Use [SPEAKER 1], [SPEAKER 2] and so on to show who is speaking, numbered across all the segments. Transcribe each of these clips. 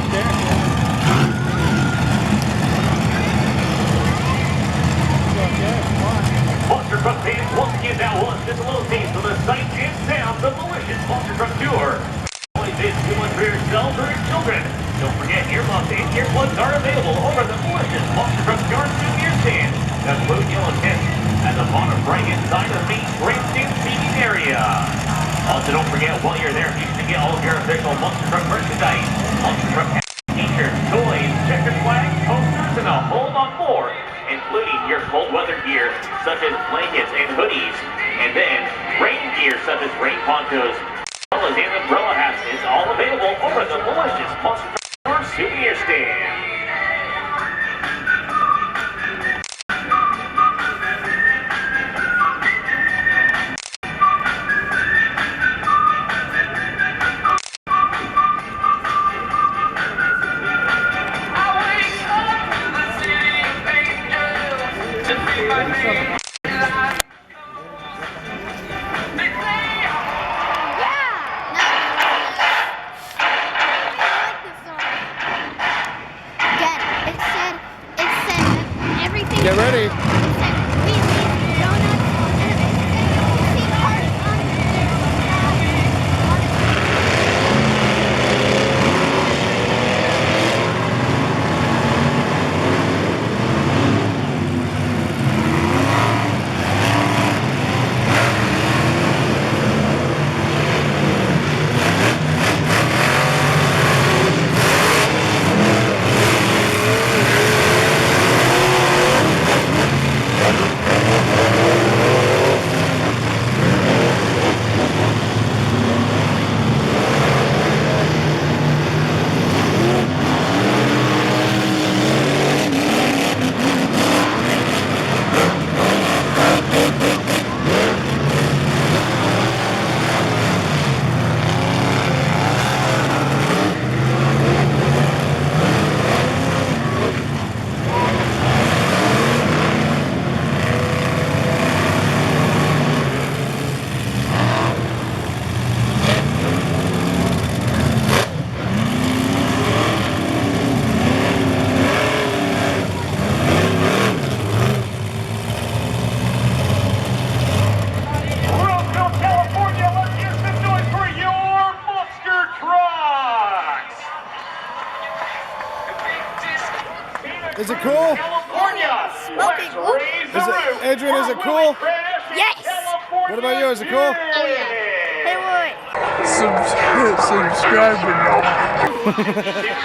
[SPEAKER 1] up there.
[SPEAKER 2] Monster Truck fans, once again that was just a little taste of the sights and sounds of Malicious Monster Truck Tour. Only this too much for yourselves or your children. Don't forget, earmuffs and earplugs are available over the Malicious Monster Truck Tour souvenir stand. That's blue, yellow tent at the bottom right hand side of the main grandstand seating area. Also, don't forget, while you're there, you should get all of your official Monster Truck merchandise. Monster Truck t-shirts, toys, checkered flags, posters, and a whole lot more, including your cold weather gear, such as blankets and hoodies, and then rain gear, such as rain ponchos, umbrellas and umbrella hats, is all available over the Malicious Monster Truck souvenir stand.
[SPEAKER 1] Get ready.
[SPEAKER 2] Roseville, California, let's hear some noise for your monster trucks!
[SPEAKER 1] Is it cool?
[SPEAKER 2] California, let's raise the roof.
[SPEAKER 1] Adrian, is it cool?
[SPEAKER 3] Yes.
[SPEAKER 1] What about you? Is it cool?
[SPEAKER 3] Oh yeah. Hey, wait.
[SPEAKER 1] Subscribe to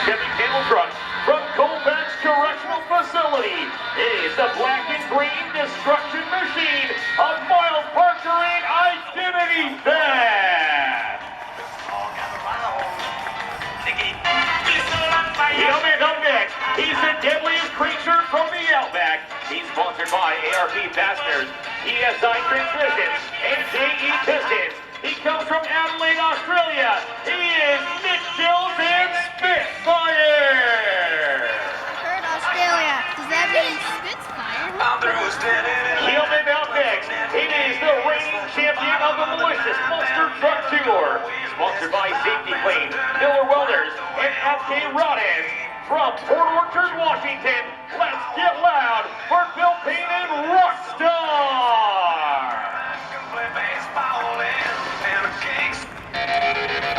[SPEAKER 2] Chevy Camel Truck from Colfax Correctional Facility is the black and green destruction machine of Miles Parker and identity theft. Coming up next, he's the deadliest creature from the Outback. He's sponsored by ARP Fasteners, ESI Transmissions, and JE Pistons. He comes from Adelaide, Australia. He is Nick Gills and Spitfire.
[SPEAKER 3] Heard Australia. Does that mean Spitfire?
[SPEAKER 2] Coming up next, it is the reigning champion of the Malicious Monster Truck Tour. Sponsored by Safety Clean, Miller Welders, and FK Rodins. From Port Orchard, Washington, let's get loud for Bill Payne and Rockstar.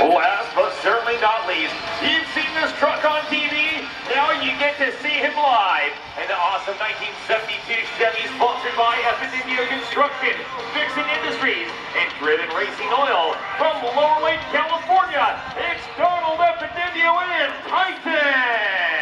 [SPEAKER 2] Last but certainly not least, you've seen this truck on TV, now you get to see him live. And the awesome 1972 Chevy sponsored by Epidemio Construction, Fixing Industries, and Driven Racing Oil. From Lower Lake, California, it's Donald Epidemio and Titan.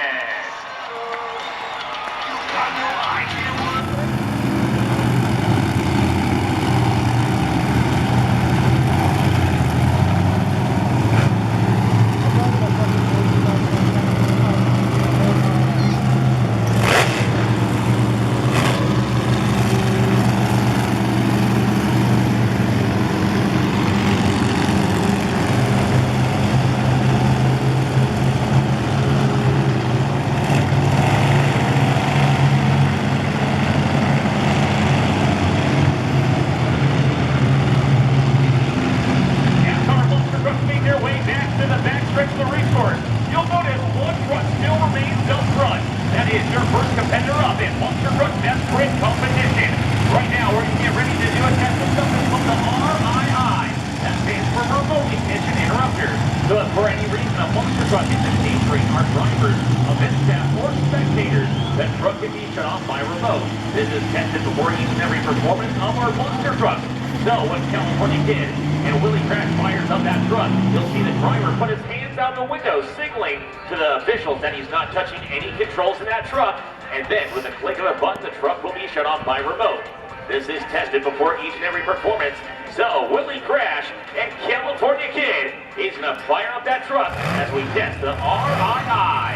[SPEAKER 2] Their way back to the backstretch of the race course. you'll notice one truck still remains up front. That is your first competitor up in Monster Truck Best Sprint Competition. Right now, we're going to get ready to do a test of something called the RII. That stands for Remote Ignition Interrupter. So if for any reason a monster truck is endangering our drivers, event staff, or spectators, that truck can be shut off by remote. This is tested before each and every performance of our monster truck. So when California Kid and Willie Crash fires up that truck, you'll see the driver put his hands out the window, signaling to the officials that he's not touching any controls in that truck. And then with a click of a button, the truck will be shut off by remote. This is tested before each and every performance. So Willie Crash and California Kid is going to fire up that truck as we test the RII.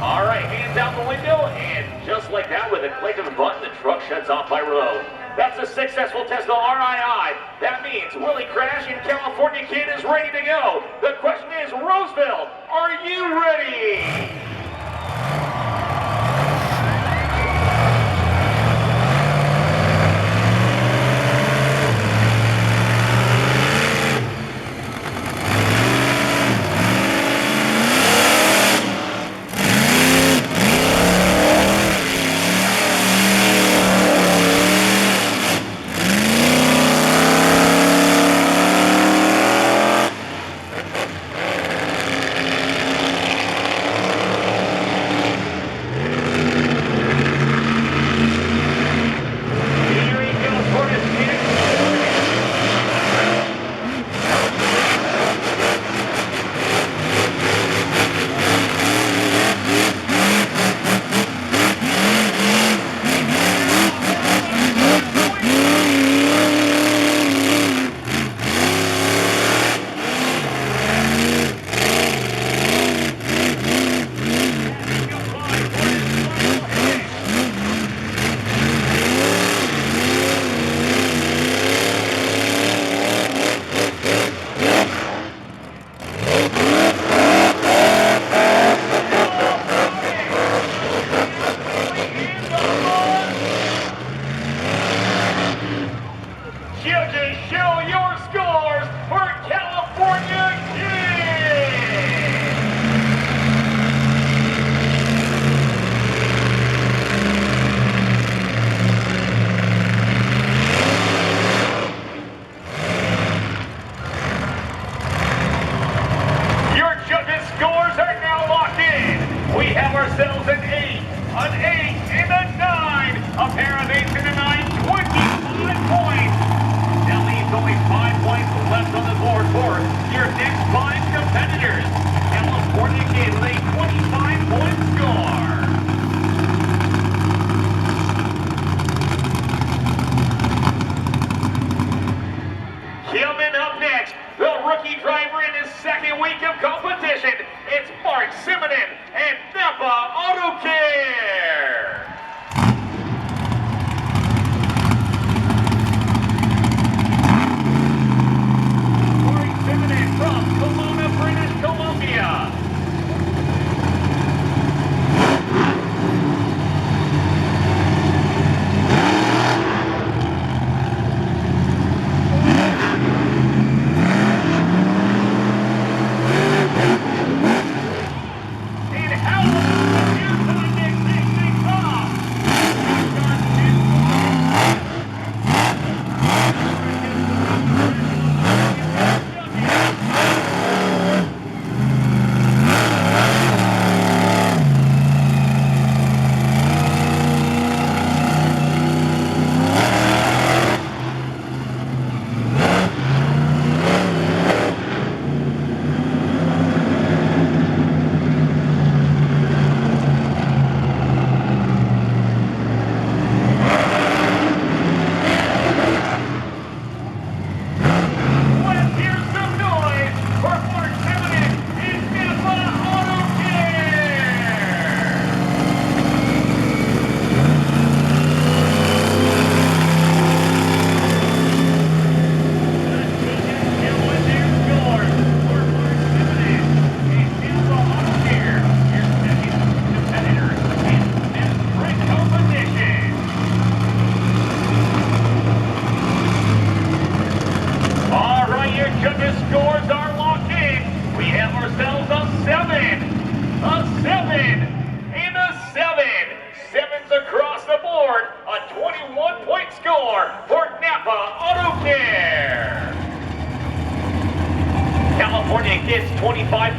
[SPEAKER 2] All right, hands out the window, and just like that, with a click of a button, the truck shuts off by remote. That's a successful test of RII. That means Willie Crash and California Kid is ready to go. The question is, Roseville, are you ready?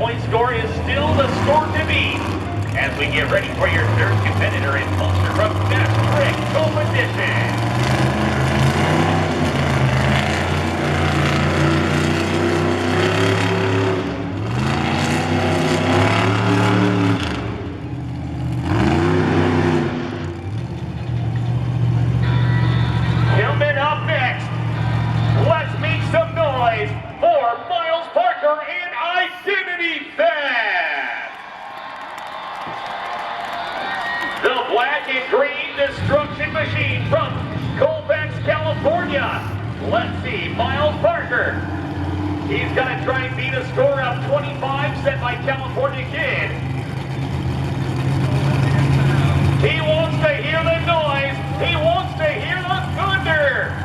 [SPEAKER 2] point score is still the score to beat. As we get ready for your third competitor in Monster Truck Fast Trick Competition. Coming up next, let's make some noise for Miles Parker and Identity Theft. The black and green destruction machine from Colfax, California. Let's see, Miles Parker. He's gonna try and beat a score of 25 set by California Kid. He wants to hear the noise. He wants to hear the thunder.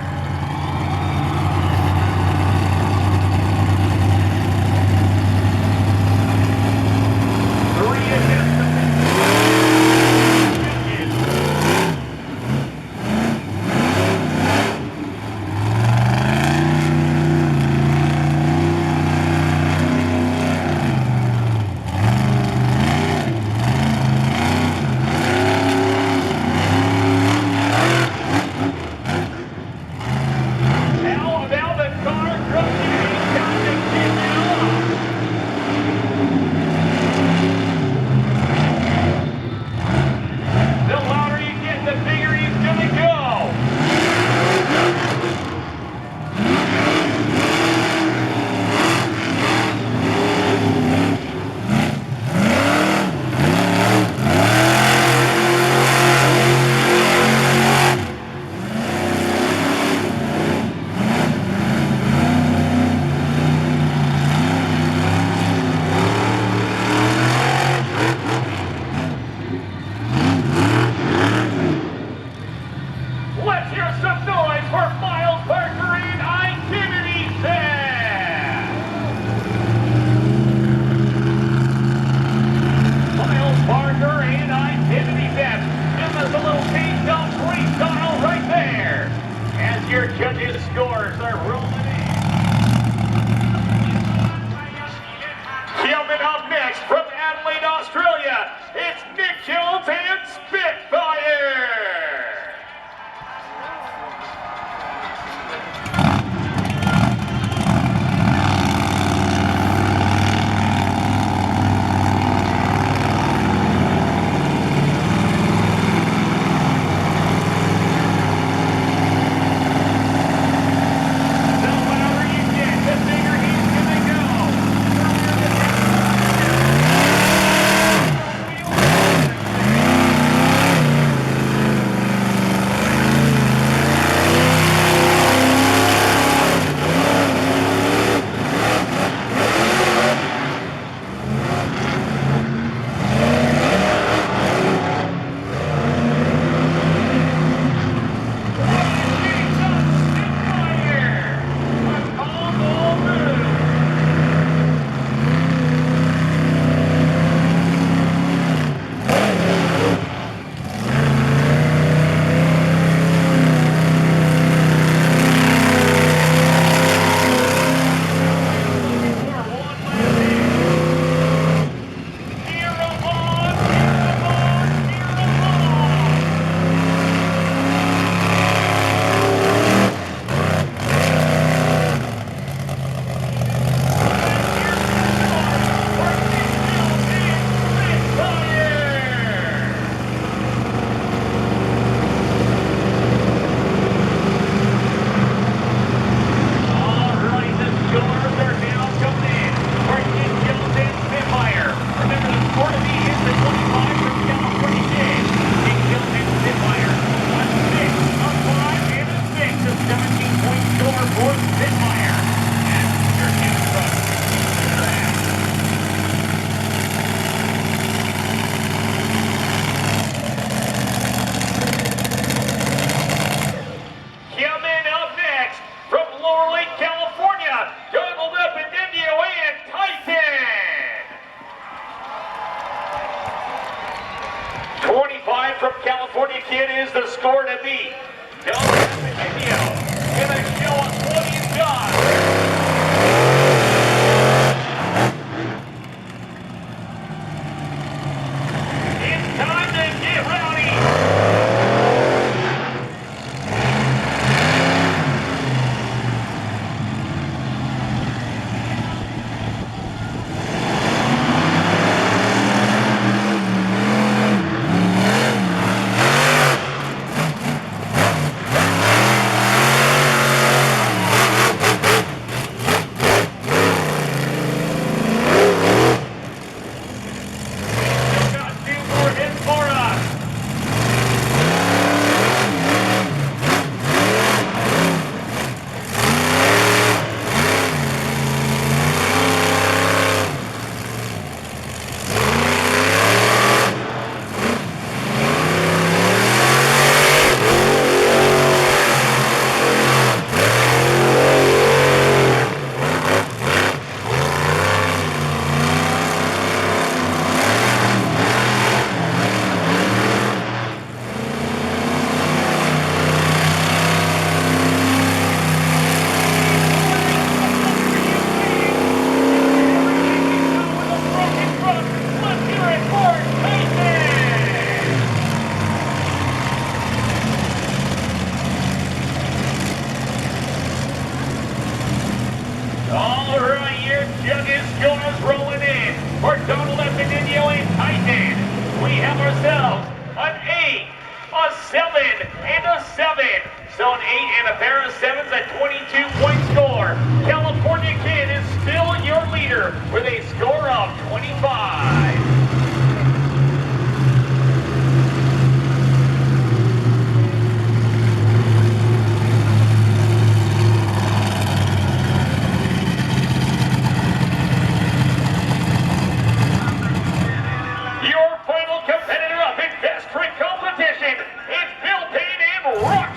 [SPEAKER 2] from California Kid is the score to beat. Don't have the video. Gonna show us what he's got. 8 and a pair of 7s, a 22-point score. California Kid is still your leader with a score of 25. Your final competitor up in Best Trick Competition is Bill Payne and Rockstar.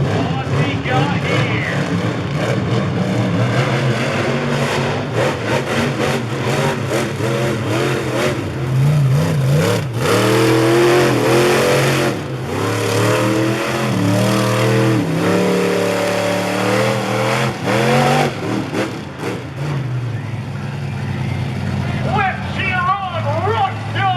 [SPEAKER 2] What we got here? Let's cheer on Rockstar!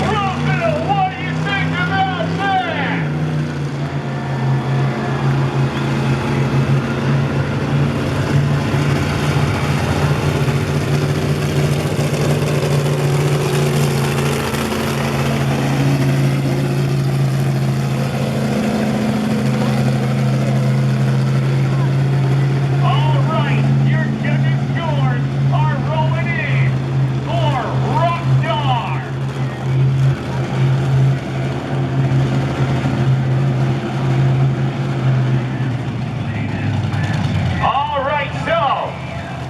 [SPEAKER 2] Roseville, what do you think about that? All right, your judges' scores are rolling in for Rockstar. All right, so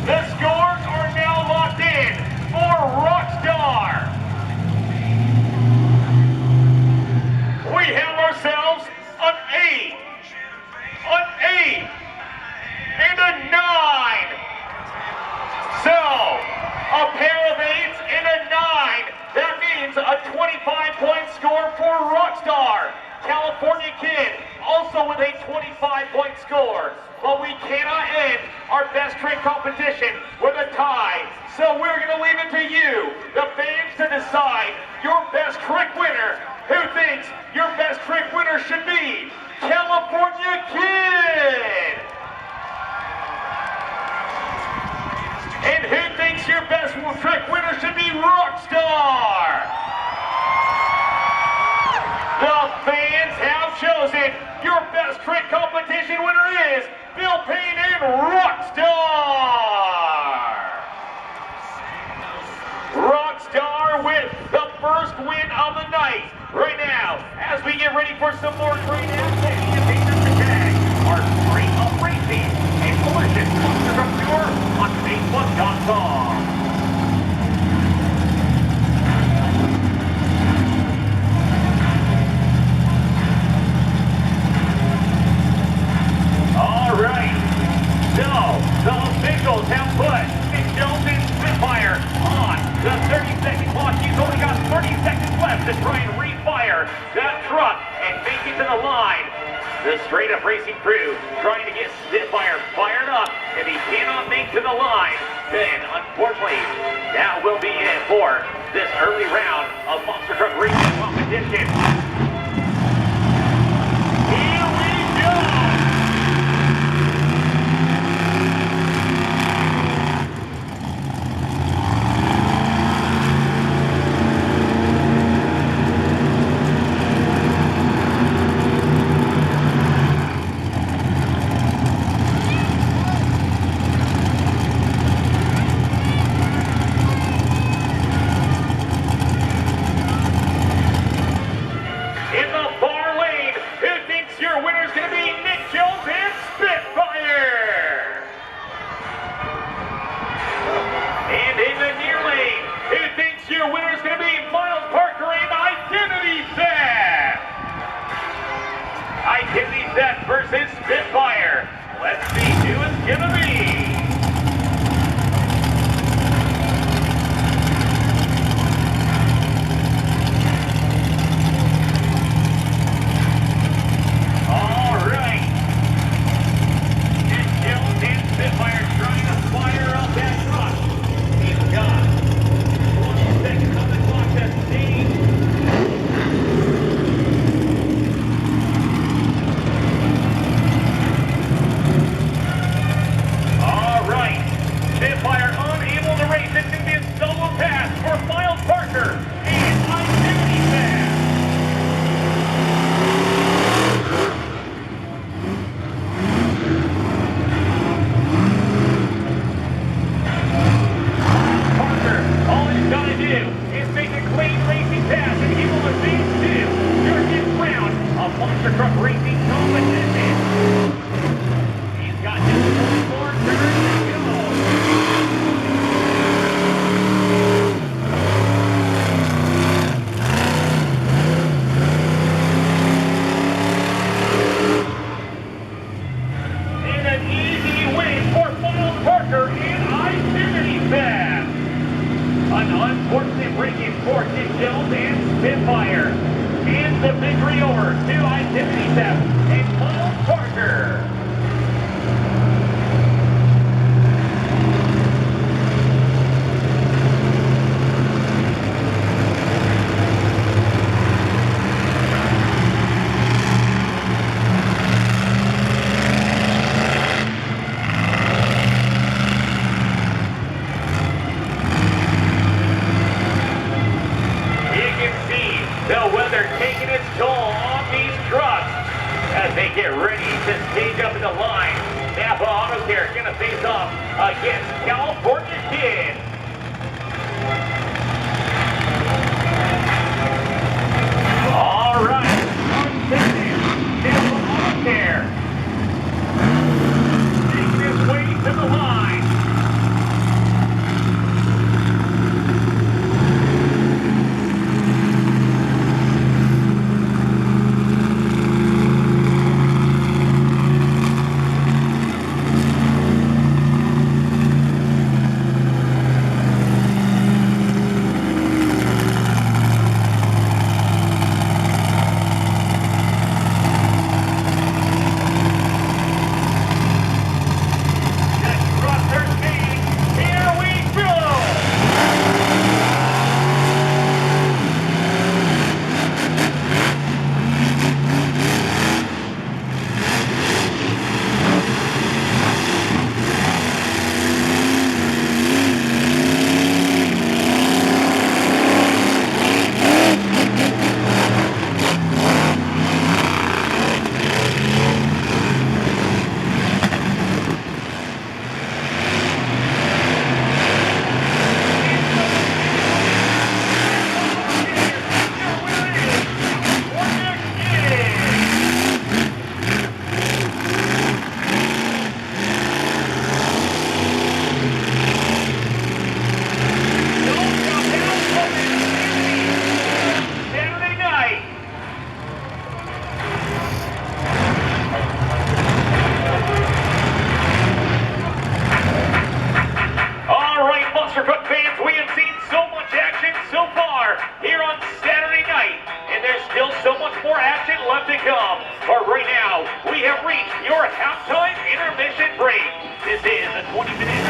[SPEAKER 2] the scores are now locked in for Rockstar. We have ourselves an 8, and a 9. So, a pair of 8s and a 9. That means a 25-point score for Rockstar. California Kid also with a 25-point score. But we cannot end our Best Trick competition with a tie. So we're going to leave it to you, the fans, to decide your Best Trick winner. Who thinks your Best Trick winner should be California Kid? And who thinks your Best Trick winner should be Rockstar? The fans have chosen your Best Trick competition winner is Bill Payne and Rockstar. Rockstar with the first win of the night. Right now, as we get ready for some more great action, the features today are Straight Up Racing and Malicious Monster Truck Tour on Facebook.com. All right, so the officials have put Nick Jones and Spitfire on the 30-second clock. He's only got 30 seconds left to try and refire that truck and make it to the line. The Straight Up Racing crew trying to get Spitfire fired up. If he cannot make to the line, then unfortunately that will be it for this early round of Monster Truck Racing competition. Here we go! set versus Spitfire. Let's see who it's gonna be. All right. It's Jones and Spitfire trying to fire up that truck. He's got 20 seconds on the clock to see. All right. Spitfire unable to race. It's going to be a solo pass for Miles Parker and Identity Fast. Parker, all he's got to do is make a clean racing pass and he will advance to your fifth round of monster truck racing competition. He's got just 4 turns to go. And an easy win for Miles Parker and Identity Fast. An unfortunate break in for Dick Jones and Spitfire. And the victory over to Identity Theft and Miles Parker. You can see the weather taking its toll on these trucks as they get ready to stage up in the line. Napa Auto Care is going to face off against California Kid. All right, on second, Napa Auto Care taking his way to the line. But right now, we have reached your halftime intermission break. This is a 20-minute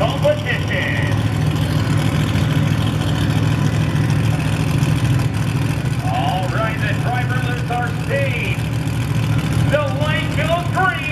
[SPEAKER 2] competition. All right, the driver lists our stage. The light goes green.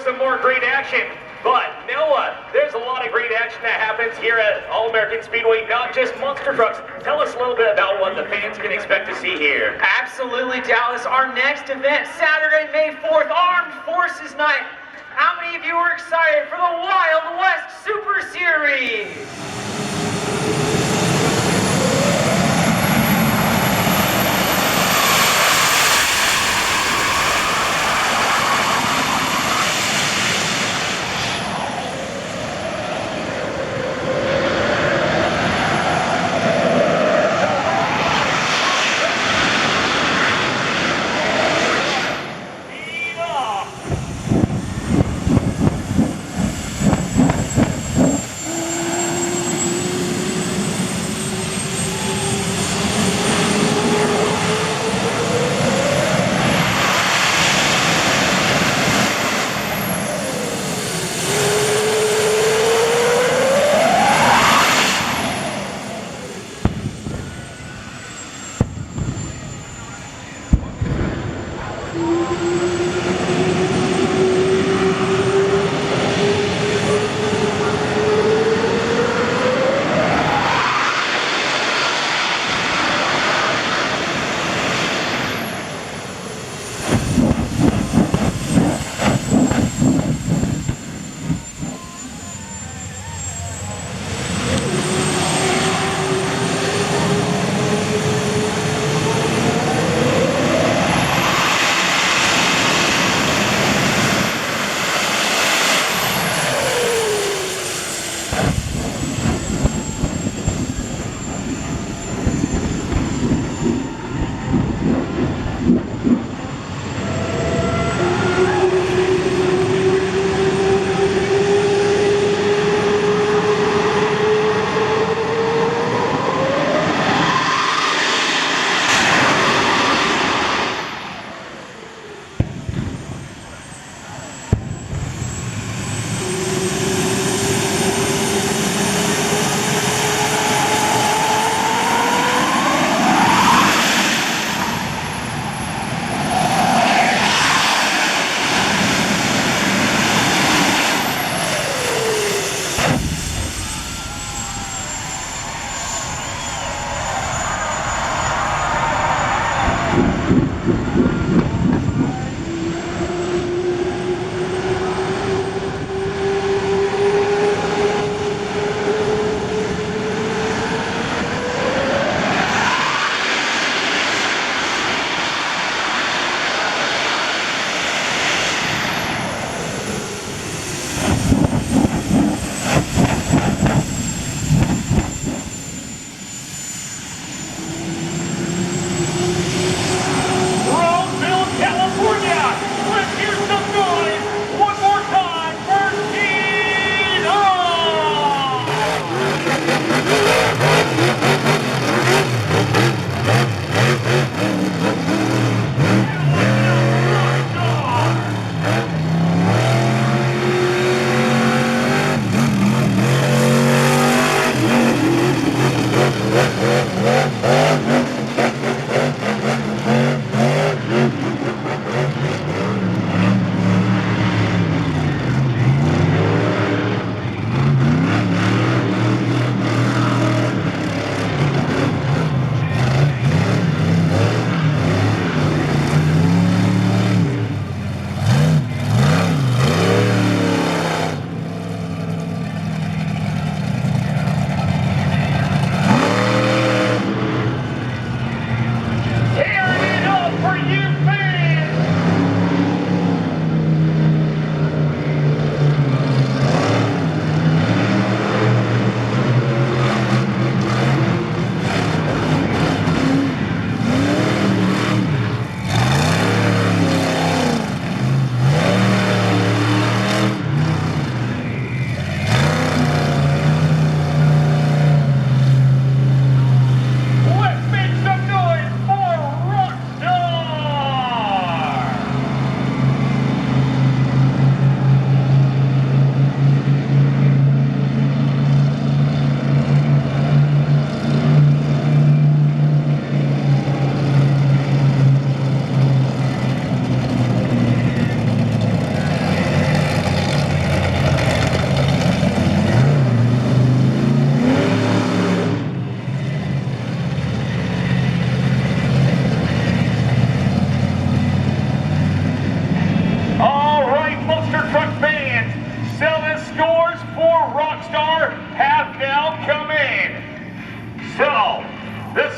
[SPEAKER 2] Some more great action, but Noah, there's a lot of great action that happens here at All-American Speedway, not just monster trucks. Tell us a little bit about what the fans can expect to see here.
[SPEAKER 4] Absolutely, Dallas. Our next event, Saturday, May 4th, Armed Forces Night. How many of you are excited for the Wild West Super Series?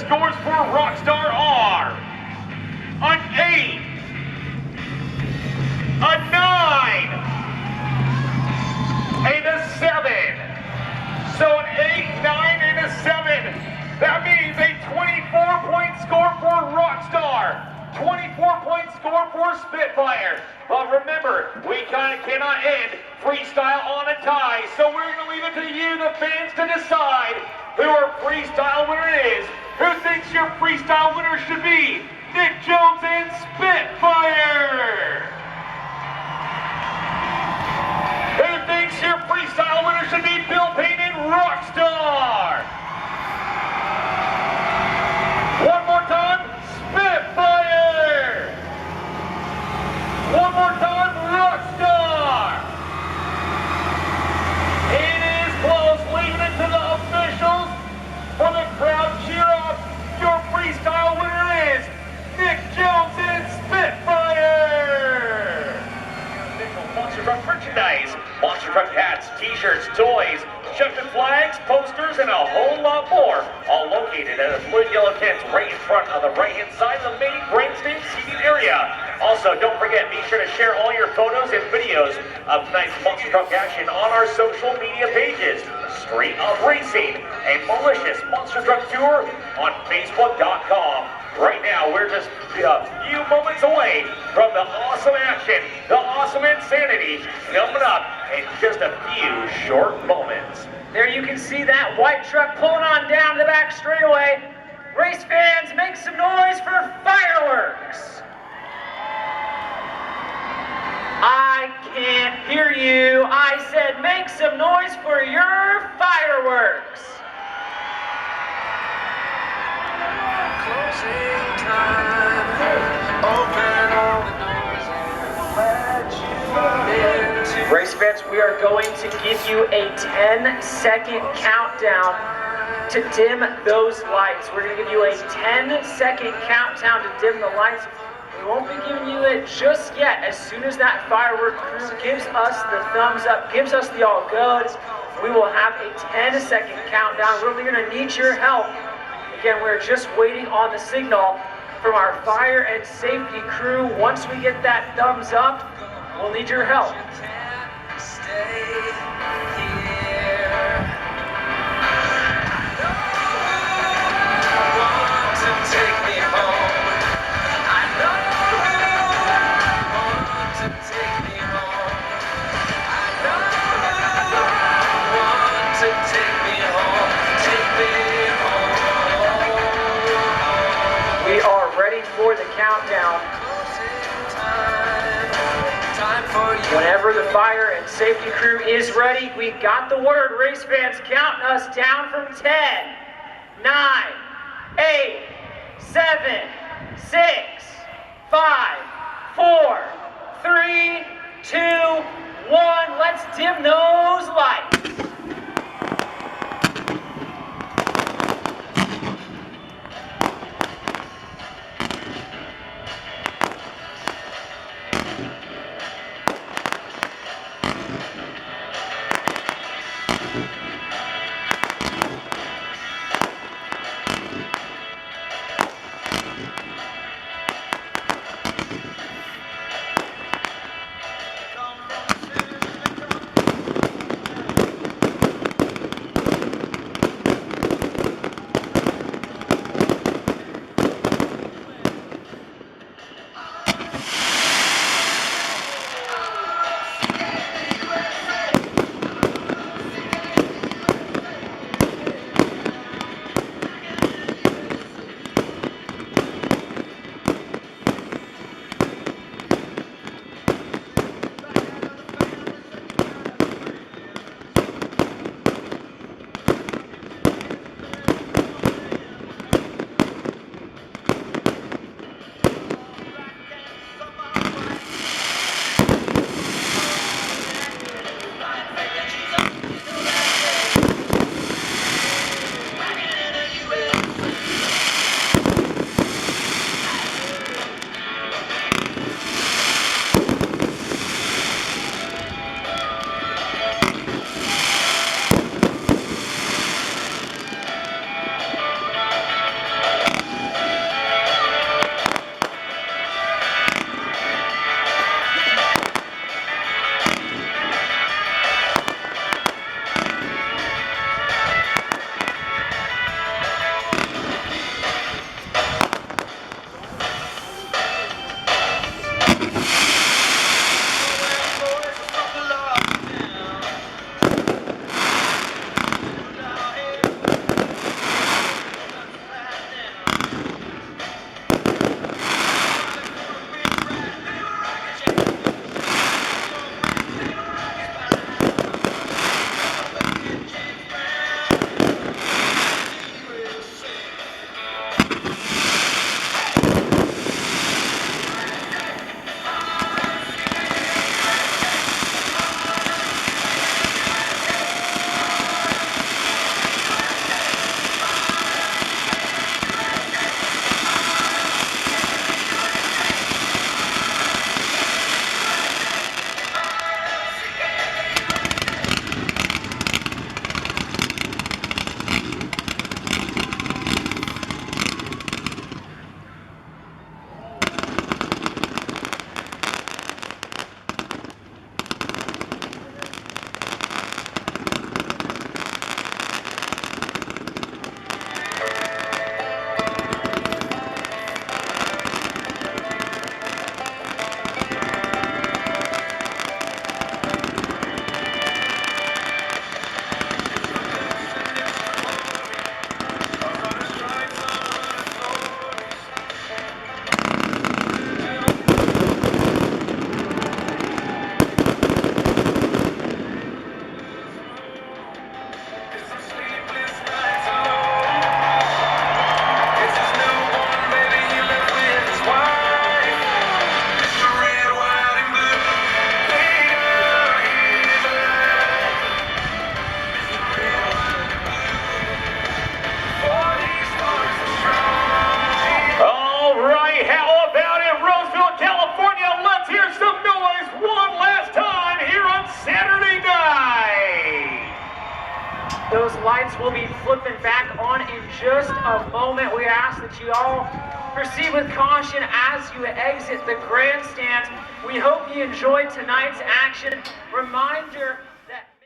[SPEAKER 2] scores for Rockstar are an 8, a 9, and a 7. So an 8, 9, and a 7. That means a 24-point score for Rockstar. 24-point score for Spitfire. But remember, we kind of cannot end Freestyle on a tie, so we're going to leave it to you, the fans, to decide who our Freestyle winner is. Who thinks your Freestyle winner should be Nick Jones and Spitfire? Who thinks your Freestyle winner should be Bill Payne and Rockstar? One more time, Spitfire! One more time, Rockstar! It is close, leaving it to the officials for the crowd cheer up. Your Freestyle winner is Nick Jones and Spitfire! Official Monster Truck merchandise, Monster Truck hats, t-shirts, toys, checkered flags, posters, and a whole lot more, all located at a blue and yellow tent right in front of the right-hand side of the main grandstand seating area. Also, don't forget, be sure to share all your photos and videos of tonight's Monster Truck action on our social media pages, Straight Up Racing and Malicious Monster Truck Tour on Facebook.com. Right now, we're just a few moments away from the awesome action, the awesome insanity coming up in just a few short moments.
[SPEAKER 4] There you can see that white truck pulling on down the back straightaway. Race fans, make some noise for fireworks. I can't hear you. I said make some noise for your fireworks.
[SPEAKER 5] Closing time, open all the doors and let you into.
[SPEAKER 4] Race fans, we are going to give you a 10-second countdown to dim those lights. We're going to give you a 10-second countdown to dim the lights. We won't be giving you it just yet. As soon as that firework crew gives us the thumbs up, gives us the all good, we will have a 10-second countdown. We're really going to need your help. Again, we're just waiting on the signal from our fire and safety crew. Once we get that thumbs up, we'll need your help.
[SPEAKER 5] Stay here. Want to take me home. I know want to take me home. I know want to take me home. Take me home.
[SPEAKER 4] We are ready for the countdown.
[SPEAKER 5] Time for you.
[SPEAKER 4] Whenever the fire and safety crew is ready, we got the word. Race fans, count us down from 10, 9, 8, 7, 6, 5, 4, 3, 2, 1. Let's dim those lights. lights will be flipping back on in just a moment. We ask that you all proceed with caution as you exit the grandstand. We hope you enjoyed tonight's action. Reminder,